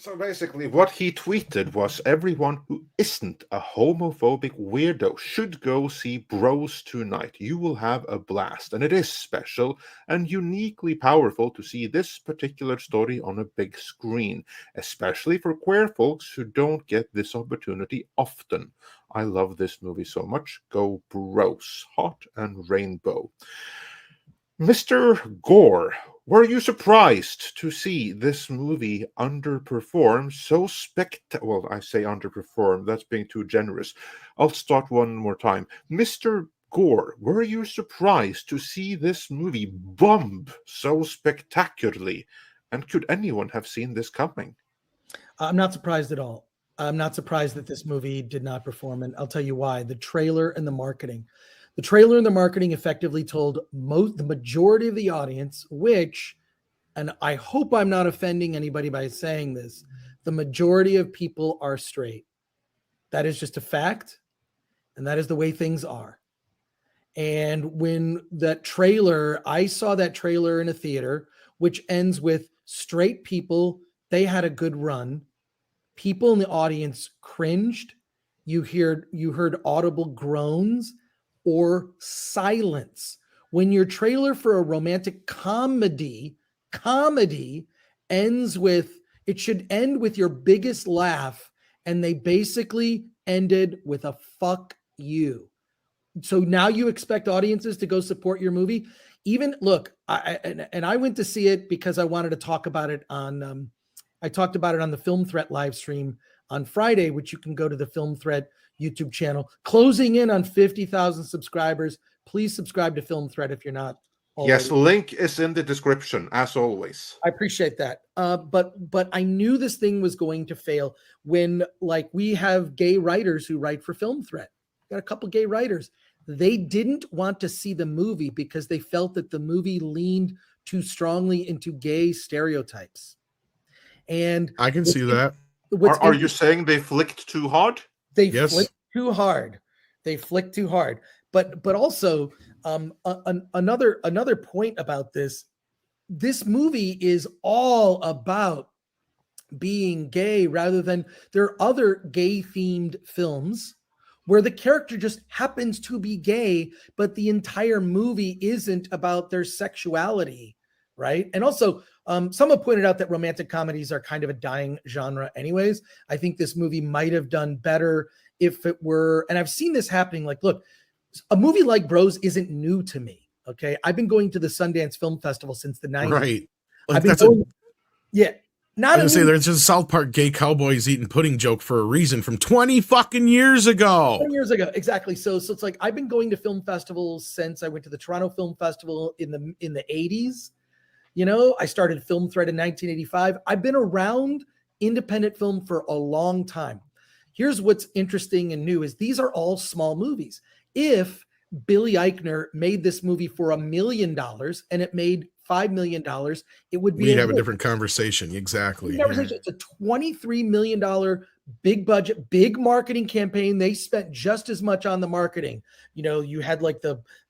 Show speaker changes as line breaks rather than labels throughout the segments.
So basically, what he tweeted was everyone who isn't a homophobic weirdo should go see Bros tonight. You will have a blast. And it is special and uniquely powerful to see this particular story on a big screen, especially for queer folks who don't get this opportunity often. I love this movie so much. Go Bros. Hot and rainbow. Mr. Gore, were you surprised to see this movie underperform so well, I say underperform, that's being too generous. I'll start one more time. Mr. Gore, were you surprised to see this movie bomb so spectacularly? And could anyone have seen this coming?
I'm not surprised at all. I'm not surprised that this movie did not perform, and I'll tell you why. The trailer and the marketing. The trailer and the marketing effectively told the majority of the audience, which, and I hope I'm not offending anybody by saying this, the majority of people are straight. That is just a fact, and that is the way things are. And when that trailer, I saw that trailer in a theater, which ends with straight people, they had a good run. People in the audience cringed. You heard audible groans or silence. When your trailer for a romantic comedy ends with, it should end with your biggest laugh, and they basically ended with a fuck you. So now you expect audiences to go support your movie. Even look, I went to see it because I wanted to talk about it on I talked about it on the Film Threat live stream on Friday, which you can go to the Film Threat YouTube channel. Closing in on 50,000 subscribers. Please subscribe to Film Threat if you're not already.
Yes, link is in the description, as always.
I appreciate that. But I knew this thing was going to fail when, like, we have gay writers who write for Film Threat. Got a couple gay writers. They didn't want to see the movie because they felt that the movie leaned too strongly into gay stereotypes. And
I can see that.
Are you saying they flicked too hard?
They flicked too hard. They flicked too hard. But also another point about this movie is all about being gay rather than, there are other gay themed films where the character just happens to be gay, but the entire movie isn't about their sexuality, right? And also, someone pointed out that romantic comedies are kind of a dying genre anyways. I think this movie might have done better if it were, and I've seen this happening, like, look, a movie like Bros isn't new to me, okay? I've been going to the Sundance Film Festival since the 90s.
Right. Like,
I've been going, yeah.
I was gonna say there's just a South Park gay cowboys eating pudding joke for a reason from 20 fucking years ago.
20 years ago, exactly. So it's like I've been going to film festivals since I went to the Toronto Film Festival in the 80s. You know, I started Film Threat in 1985. I've been around independent film for a long time. Here's what's interesting and new is these are all small movies. If Billy Eichner made this movie for $1 million and it made $5 million, it would be.
We'd have a different conversation. Exactly.
Yeah. It's a $23 million big budget, big marketing campaign. They spent just as much on the marketing. You know, you had like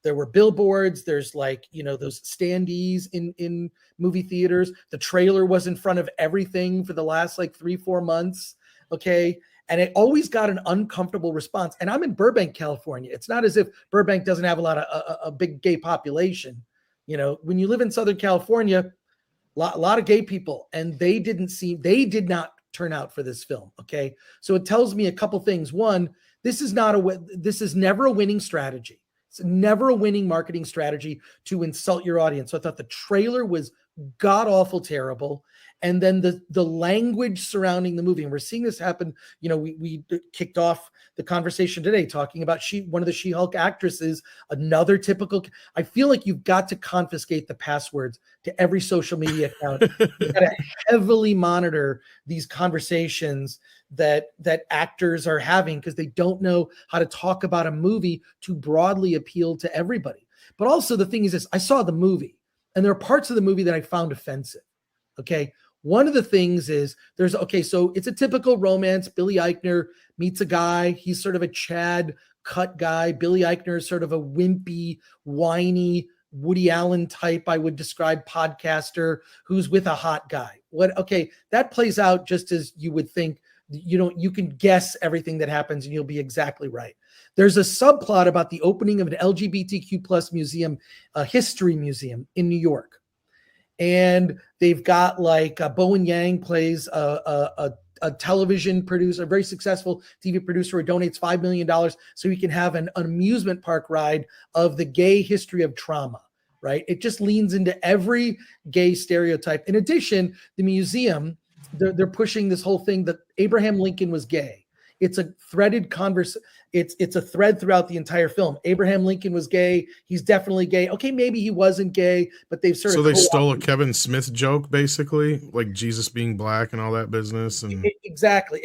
there were billboards. There's like, you know, those standees in movie theaters. The trailer was in front of everything for the last like 3-4 months. Okay. And it always got an uncomfortable response. And I'm in Burbank, California. It's not as if Burbank doesn't have a big gay population. You know, when you live in Southern California, a lot of gay people, and they did not turn out for this film. Okay. So it tells me a couple things. One, this is never a winning strategy. It's never a winning marketing strategy to insult your audience. So I thought the trailer was god awful terrible. And then the language surrounding the movie, and we're seeing this happen. You know, we kicked off the conversation today talking about one of the She-Hulk actresses, another typical. I feel like you've got to confiscate the passwords to every social media account. You've got to heavily monitor these conversations that actors are having because they don't know how to talk about a movie to broadly appeal to everybody. But also the thing is this: I saw the movie, and there are parts of the movie that I found offensive. Okay. One of the things is so it's a typical romance. Billy Eichner meets a guy. He's sort of a Chad cut guy. Billy Eichner is sort of a wimpy, whiny, Woody Allen type, I would describe, podcaster who's with a hot guy. What? Okay, that plays out just as you would think. You can guess everything that happens and you'll be exactly right. There's a subplot about the opening of an LGBTQ plus museum, a history museum in New York. And they've got like Bowen Yang plays a television producer, a very successful TV producer who donates $5 million so he can have an amusement park ride of the gay history of trauma, right? It just leans into every gay stereotype. In addition, the museum, they're pushing this whole thing that Abraham Lincoln was gay. It's a threaded it's a thread throughout the entire film. Abraham Lincoln was gay. He's definitely gay. Okay, maybe he wasn't gay, but they've sort of.
So they stole a Kevin Smith joke, basically, like Jesus being black and all that business. And
exactly.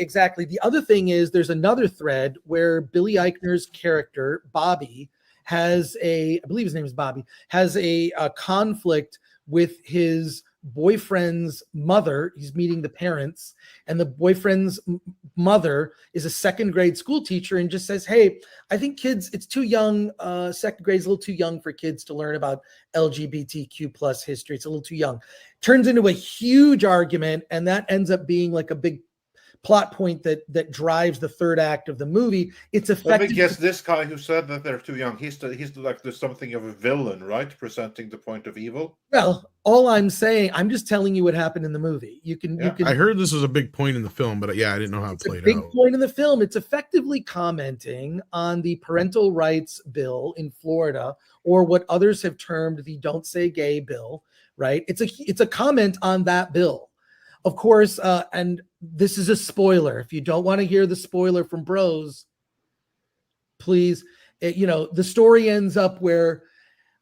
The other thing is there's another thread where Billy Eichner's character, Bobby, I believe his name is Bobby, has a conflict with his boyfriend's mother. He's meeting the parents, and the boyfriend's mother is a second grade school teacher and just says, hey, I think kids, it's too young. Second grade is a little too young for kids to learn about LGBTQ plus history. It's a little too young. Turns into a huge argument, and that ends up being like a big plot point that drives the third act of the movie. It's effective.
Let me guess, this guy who said that they're too young, he's like there's something of a villain, right? Presenting the point of evil.
Well, all I'm saying, I'm just telling you what happened in the movie. You can.
I heard this was a big point in the film, but I didn't know how it played out. It's a big
point in the film. It's effectively commenting on the parental rights bill in Florida, or what others have termed the "Don't Say Gay" bill. Right? It's a comment on that bill. Of course, and this is a spoiler. If you don't want to hear the spoiler from bros, please, the story ends up where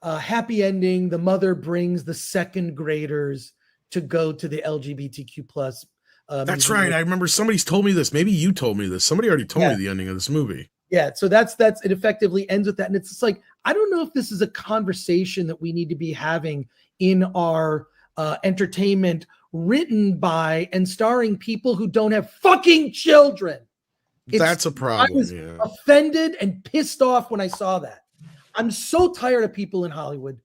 happy ending, the mother brings the second graders to go to the LGBTQ plus.
That's right. I remember somebody's told me this. Maybe you told me this. Somebody already told me the ending of this movie.
Yeah. So that's it effectively ends with that. And it's just like, I don't know if this is a conversation that we need to be having in our entertainment, written by and starring people who don't have fucking children.
That's a problem.
I was offended and pissed off when I saw that. I'm so tired of people in Hollywood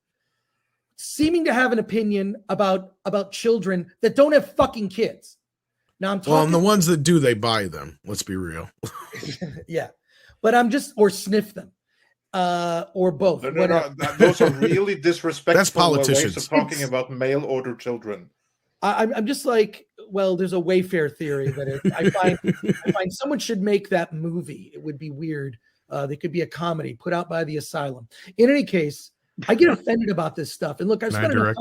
seeming to have an opinion about children that don't have fucking kids. Now I'm talking.
Well, and the ones that do, they buy them. Let's be real.
Yeah, but I'm just or sniff them. Or both.
No, those are really disrespectful.
That's politicians.
Ways of talking about mail order children.
I'm just like, well, there's a Wayfair theory that I find someone should make that movie. It would be weird. They could be a comedy put out by the Asylum. In any case, I get offended about this stuff. And look, I've spent enough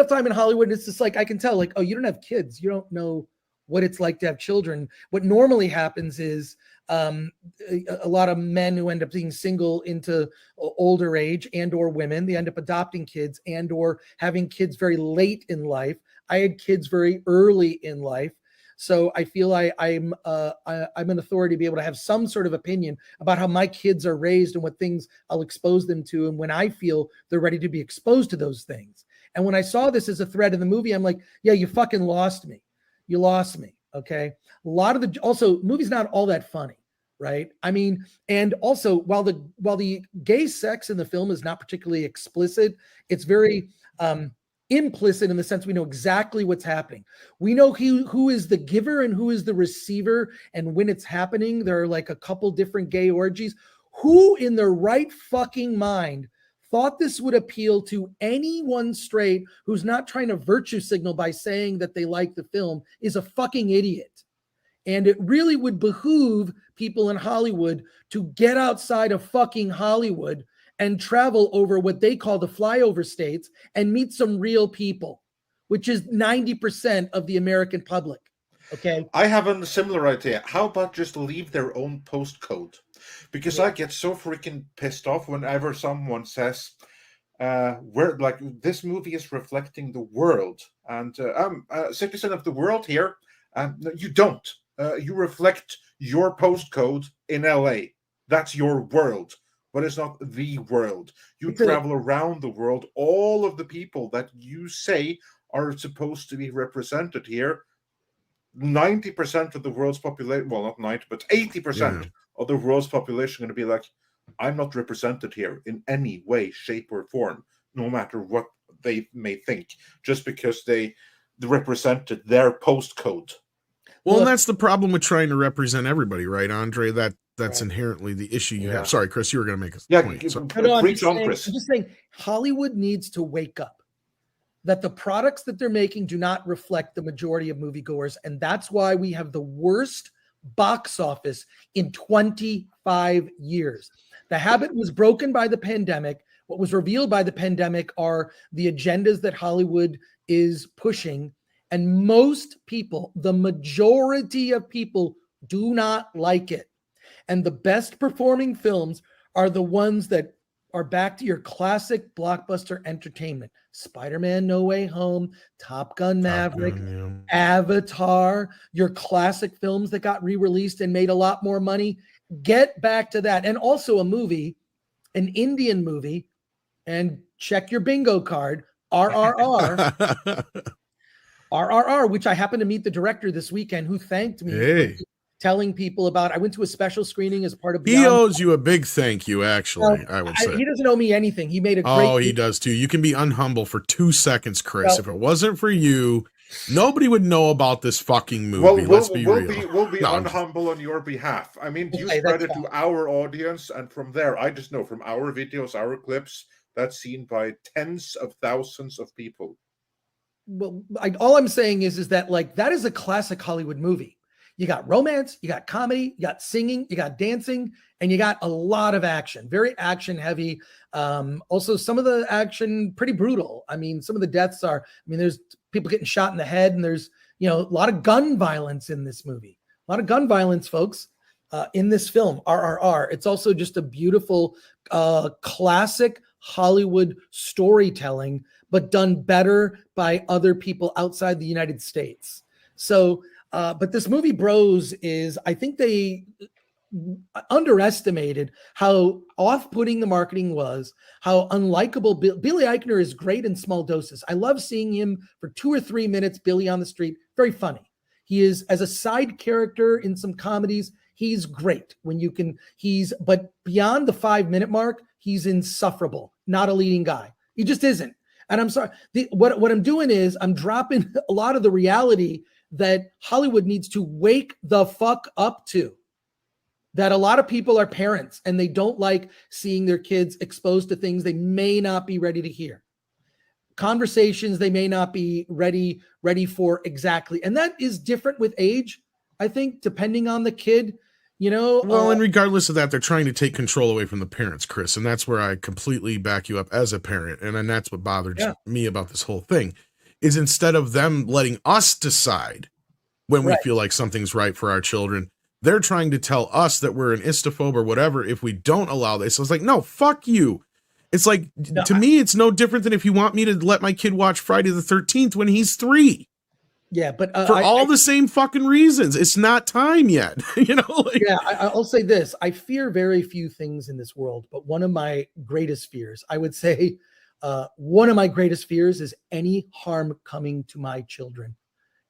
time in Hollywood. And it's just like, I can tell, like, oh, you don't have kids. You don't know what it's like to have children. What normally happens is a lot of men who end up being single into older age, and or women, they end up adopting kids and or having kids very late in life. I had kids very early in life. So I feel I'm an authority to be able to have some sort of opinion about how my kids are raised and what things I'll expose them to, and when I feel they're ready to be exposed to those things. And when I saw this as a thread in the movie, I'm like, yeah, you fucking lost me. You lost me. Okay. A lot of the movie's not all that funny, right? I mean, and also while the gay sex in the film is not particularly explicit, it's very implicit in the sense we know exactly what's happening. We know who is the giver and who is the receiver, and when it's happening, there are like a couple different gay orgies. Who in their right fucking mind thought this would appeal to anyone straight who's not trying to virtue signal by saying that they like the film is a fucking idiot. And it really would behoove people in Hollywood to get outside of fucking Hollywood and travel over what they call the flyover states and meet some real people, which is 90% of the American public. Okay.
I have a similar idea. How about just leave their own postcode? Because I get so freaking pissed off whenever someone says, "We're like this movie is reflecting the world, and I'm a citizen of the world here." No, you don't. You reflect your postcode in LA. That's your world, but it's not the world. You travel around the world. All of the people that you say are supposed to be represented here, 90% of the world's population, well, not 90, but 80% of the world's population are going to be like, I'm not represented here in any way, shape, or form, no matter what they may think, just because they represented their postcode.
Well, and
Look-
that's the problem with trying to represent everybody, right, Andre? That's
Right.
inherently the issue you
Yeah.
have. Sorry, Chris, you were going to make a point. So,
No, I'm
preach
just
on,
saying,
Chris.
I'm just saying Hollywood needs to wake up. That the products that they're making do not reflect the majority of moviegoers. And that's why we have the worst box office in 25 years. The habit was broken by the pandemic. What was revealed by the pandemic are the agendas that Hollywood is pushing. And most people, the majority of people, do not like it. And the best performing films are the ones that are back to your classic blockbuster entertainment. Spider-Man No Way Home, Top Gun Maverick, Avatar, your classic films that got re-released and made a lot more money. Get back to that. And also a movie, an Indian movie, and check your bingo card, RRR. RRR, which I happened to meet the director this weekend, who thanked me for telling people about. I went to a special screening as part of
He owes you a big thank you, actually, I would say.
He doesn't owe me anything. He made a great...
Oh, he does too. You can be unhumble for 2 seconds, Chris. If it wasn't for you, nobody would know about this fucking movie. Let's be real.
We'll be unhumble on your behalf. I mean, you spread it to our audience, and from there, I just know from our videos, our clips, that's seen by tens of thousands of people.
Well, all I'm saying is that, like, that is a classic Hollywood movie. You got romance, you got comedy, you got singing, you got dancing, and you got a lot of action, very action heavy. Also, some of the action pretty brutal. I mean, some of the deaths are, there's people getting shot in the head, and there's, a lot of gun violence in this movie. A lot of gun violence, folks, in this film, RRR. It's also just a beautiful, classic Hollywood storytelling, but done better by other people outside the United States. So, but this movie Bros is, I think they underestimated how off-putting the marketing was, how unlikable Billy Eichner is. Great in small doses. I love seeing him for 2 or 3 minutes, Billy on the street. Very funny. He is, as a side character in some comedies, he's great when you can, but beyond the 5-minute mark, he's insufferable, not a leading guy. He just isn't. And I'm sorry, what I'm doing is I'm dropping a lot of the reality that Hollywood needs to wake the fuck up to. That a lot of people are parents and they don't like seeing their kids exposed to things they may not be ready to hear. Conversations they may not be ready for exactly. And that is different with age, I think, depending on the kid.
Well, and regardless of that, they're trying to take control away from the parents, Chris. And that's where I completely back you up as a parent. And then that's what bothers me about this whole thing, is instead of them letting us decide when we feel like something's right for our children, they're trying to tell us that we're an istophobe or whatever if we don't allow this. So it's like, no, fuck you. It's like, to me, it's no different than if you want me to let my kid watch Friday the 13th when he's 3.
Yeah, but
for all the same fucking reasons. It's not time yet.
I'll say this. I fear very few things in this world, but one of my greatest fears, I would say, one of my greatest fears is any harm coming to my children.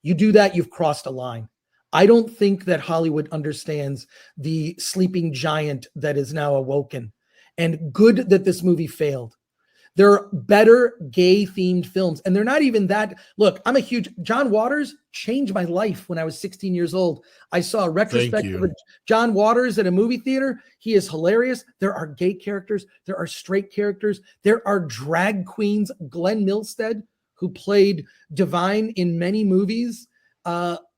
You do that, you've crossed a line. I don't think that Hollywood understands the sleeping giant that is now awoken. And good that this movie failed. There are better gay-themed films, and they're not even that. Look, I'm a huge... John Waters changed my life when I was 16 years old. I saw a retrospective of John Waters at a movie theater. He is hilarious. There are gay characters. There are straight characters. There are drag queens. Glenn Milstead, who played Divine in many movies.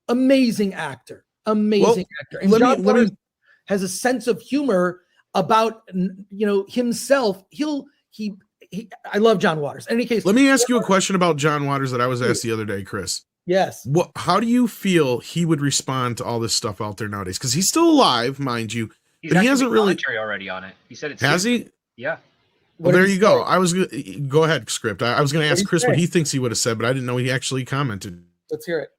Amazing actor. Amazing actor. And John Waters has a sense of humor about, himself. I love John Waters. In any case,
let me ask you a question about John Waters that I was asked the other day, Chris.
Yes.
How do you feel he would respond to all this stuff out there nowadays? Because he's still alive, mind you, but he hasn't really
already on it. He said it's
he?
Yeah.
Well, there you go. Go ahead, Script. I was going to ask Chris what he thinks he would have said, but I didn't know he actually commented.
Let's hear it.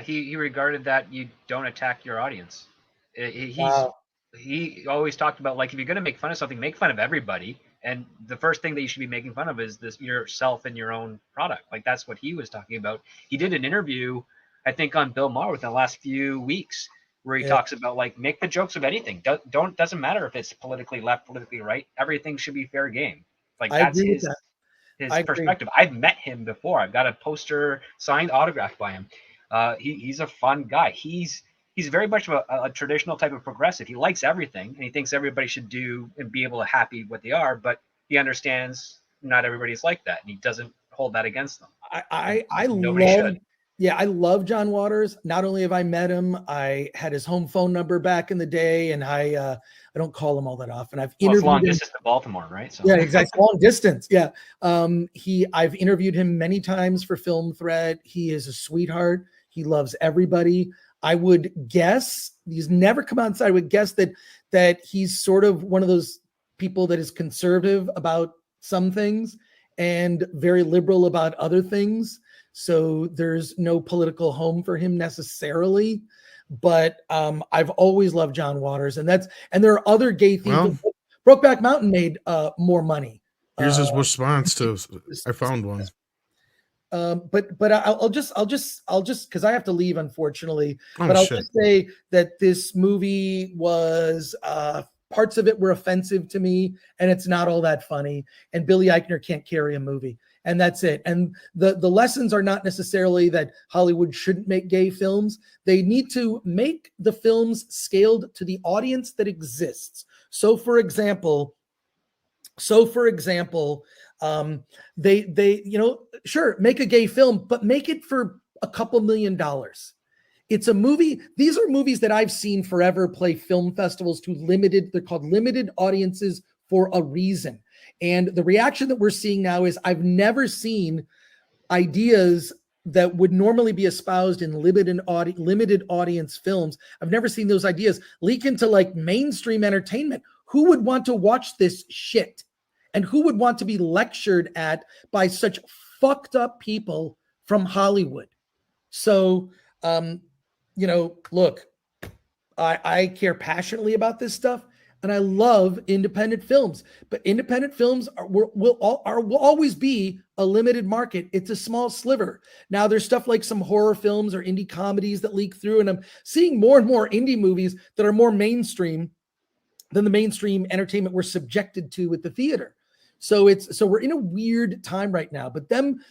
He regarded that you don't attack your audience. He always talked about, like, if you're going to make fun of something, make fun of everybody. And the first thing that you should be making fun of is yourself and your own product. Like, that's what he was talking about. He did an interview, I think, on Bill Maher within the last few weeks, where he talks about, like, make the jokes of anything. Doesn't matter if it's politically left, politically right. Everything should be fair game. Like, that's his. his perspective. I've met him before. I've got a poster signed, autographed by him. He's a fun guy. He's very much of a traditional type of progressive. He likes everything, and he thinks everybody should do and be able to happy what they are. But he understands not everybody's like that, and he doesn't hold that against them.
I love John Waters. Not only have I met him, I had his home phone number back in the day, and I don't call him all that often. I've interviewed
it's long
him.
distance to Baltimore, right? So.
Yeah, exactly. Long distance. Yeah. I've interviewed him many times for Film Thread. He is a sweetheart. He loves everybody. I would guess he's never come outside. I would guess that he's sort of one of those people that is conservative about some things and very liberal about other things. So there's no political home for him necessarily. But I've always loved John Waters, and there are other gay themes. Well, Brokeback Mountain made more money.
Here's his response to I found one.
But I'll just because I have to leave, unfortunately. I'll just say that this movie was parts of it were offensive to me, and it's not all that funny. And Billy Eichner can't carry a movie, and that's it. And the lessons are not necessarily that Hollywood shouldn't make gay films. They need to make the films scaled to the audience that exists. So for example, they sure, make a gay film, but make it for a couple $1 million. It's a movie. These are movies that I've seen forever play film festivals they're called limited audiences for a reason. And the reaction that we're seeing now is I've never seen ideas that would normally be espoused in limited audience films. I've never seen those ideas leak into like mainstream entertainment. Who would want to watch this shit? And who would want to be lectured at by such fucked up people from Hollywood? So, look, I care passionately about this stuff, and I love independent films. But independent films will always be a limited market. It's a small sliver. Now, there's stuff like some horror films or indie comedies that leak through, and I'm seeing more and more indie movies that are more mainstream than the mainstream entertainment we're subjected to with the theater. So we're in a weird time right now, but them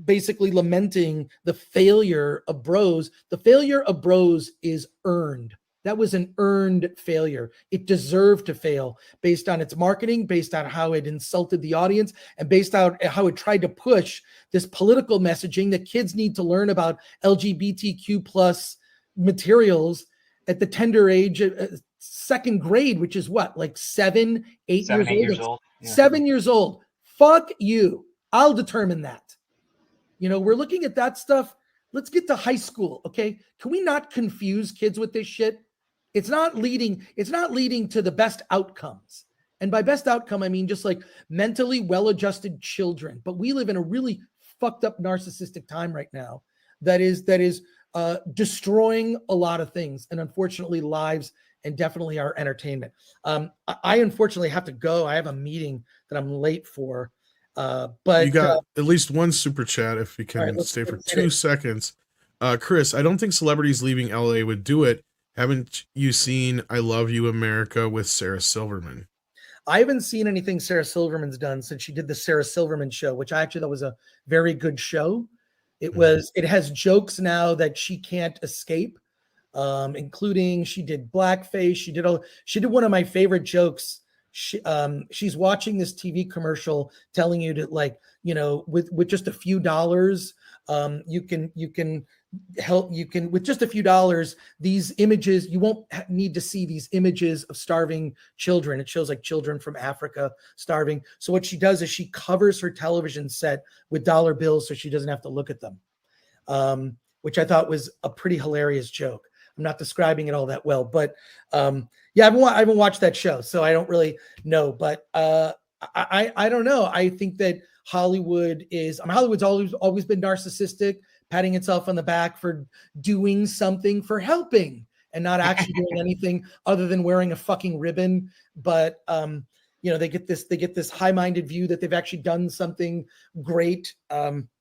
basically lamenting the failure of Bros. The failure of Bros is earned. That was an earned failure. It deserved to fail based on its marketing, based on how it insulted the audience, and based on how it tried to push this political messaging that kids need to learn about LGBTQ plus materials at the tender age of second grade, which is what, like 7, 8 years old? Yeah. 7 years old. Fuck you. I'll determine that. We're looking at that stuff. Let's get to high school. Okay. Can we not confuse kids with this shit? It's not leading to the best outcomes. And by best outcome, I mean just like mentally well-adjusted children. But we live in a really fucked up narcissistic time right now that is destroying a lot of things, and unfortunately lives, and definitely our entertainment. I unfortunately have to go. I have a meeting that I'm late for. But
you got at least one super chat if you can stay for 2 seconds. Chris, I don't think celebrities leaving LA would do it. Haven't you seen I Love You America with Sarah Silverman?
I haven't seen anything Sarah Silverman's done since she did the Sarah Silverman show, which I actually thought was a very good show. It has jokes now that she can't escape, including she did blackface. She did one of my favorite jokes. She's watching this TV commercial telling you to with just a few dollars, you can with just a few dollars, these images, you won't need to see these images of starving children. It shows like children from Africa starving. So what she does is she covers her television set with dollar bills so she doesn't have to look at them, which I thought was a pretty hilarious joke. I'm not describing it all that well, but I haven't watched that show, so I don't really know. But I don't know. I think that Hollywood's always been narcissistic, patting itself on the back for doing something, for helping, and not actually doing anything other than wearing a fucking ribbon. But they get this high-minded view that they've actually done something great. We're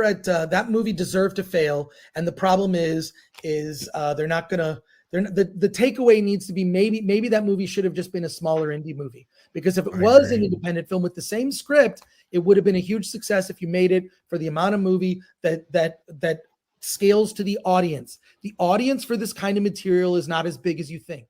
at that movie deserved to fail, and the problem is they're not gonna The takeaway needs to be maybe that movie should have just been a smaller indie movie, because if it was an independent film with the same script, it would have been a huge success if you made it for the amount of movie that scales to the audience. The audience for this kind of material is not as big as you think.